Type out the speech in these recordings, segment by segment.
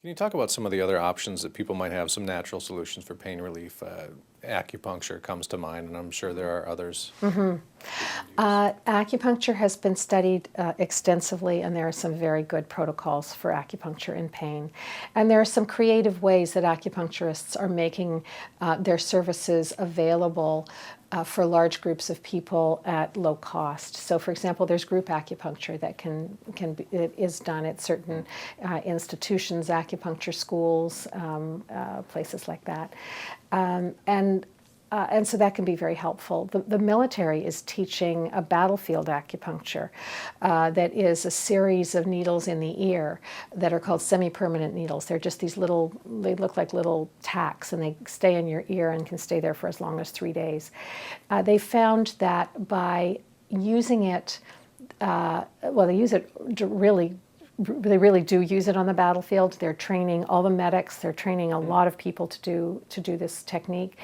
Can you talk about some of the other options that people might have, some natural solutions for pain relief? Acupuncture comes to mind, and I'm sure there are others. Acupuncture has been studied extensively, and there are some very good protocols for acupuncture in pain. And there are some creative ways that acupuncturists are making their services available for large groups of people at low cost. So, for example, there's group acupuncture that is done at certain institutions, acupuncture schools, places like that. And so that can be very helpful. The military is teaching a battlefield acupuncture that is a series of needles in the ear that are called semi-permanent needles. They're just these little, they look like little tacks, and they stay in your ear and can stay there for as long as 3 days. They found that by using it, they use it really. They really do use it on the battlefield. They're training all the medics. They're training a lot of people to do this technique,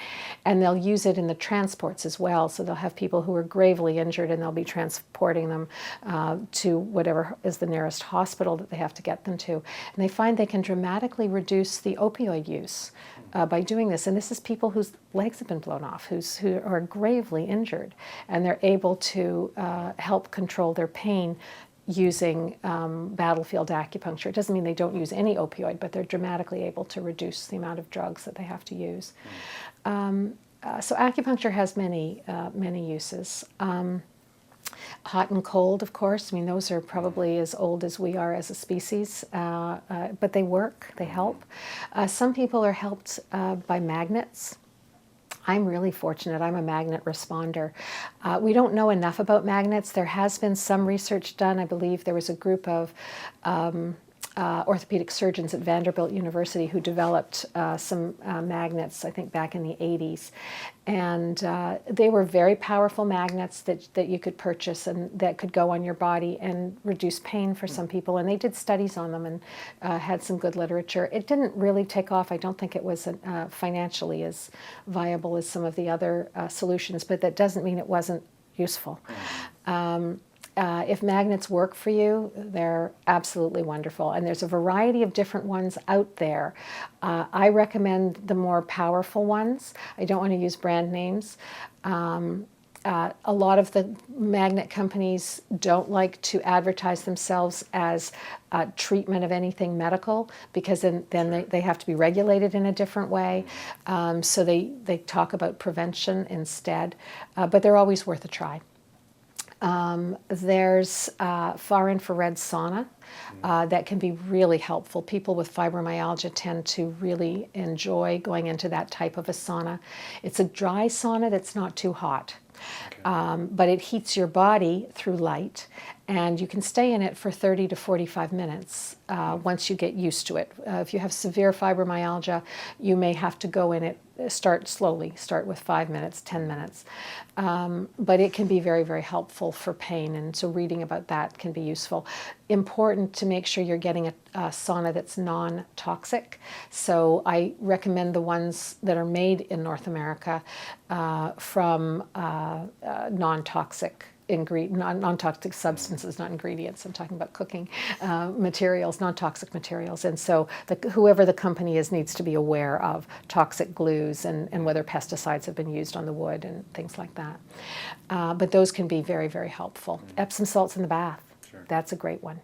and they'll use it in the transports as well. So they'll have people who are gravely injured, and they'll be transporting them to whatever is the nearest hospital that they have to get them to. And they find they can dramatically reduce the opioid use by doing this. And this is people whose legs have been blown off, who are gravely injured, and they're able to help control their pain using battlefield acupuncture. It doesn't mean they don't use any opioid, but they're dramatically able to reduce the amount of drugs that they have to use. So acupuncture has many uses. Hot and cold, of course. I mean, those are probably as old as we are as a species, but they work, they help. Some people are helped by magnets. I'm really fortunate. I'm a magnet responder. We don't know enough about magnets. There has been some research done. I believe there was a group of orthopedic surgeons at Vanderbilt University who developed some magnets, I think back in the 80s. And they were very powerful magnets that you could purchase and that could go on your body and reduce pain for some people. And they did studies on them and had some good literature. It didn't really take off. I don't think it was financially as viable as some of the other solutions, but that doesn't mean it wasn't useful. If magnets work for you, they're absolutely wonderful. And there's a variety of different ones out there. I recommend the more powerful ones. I don't want to use brand names. A lot of the magnet companies don't like to advertise themselves as treatment of anything medical, because then they have to be regulated in a different way. So they talk about prevention instead, but they're always worth a try. There's far infrared sauna that can be really helpful. People with fibromyalgia tend to really enjoy going into that type of a sauna. It's a dry sauna that's not too hot, but it heats your body through light, and you can stay in it for 30 to 45 minutes once you get used to it. If you have severe fibromyalgia, you may have to go in it. Start slowly, start with 5 minutes, 10 minutes. But it can be very, very helpful for pain, and so reading about that can be useful. Important to make sure you're getting a sauna that's non-toxic. So I recommend the ones that are made in North America from non-toxic non-toxic substances, not ingredients. I'm talking about cooking materials, non-toxic materials. And so whoever the company is needs to be aware of toxic glues and whether pesticides have been used on the wood and things like that. But those can be very, very helpful. Epsom salts in the bath, that's a great one.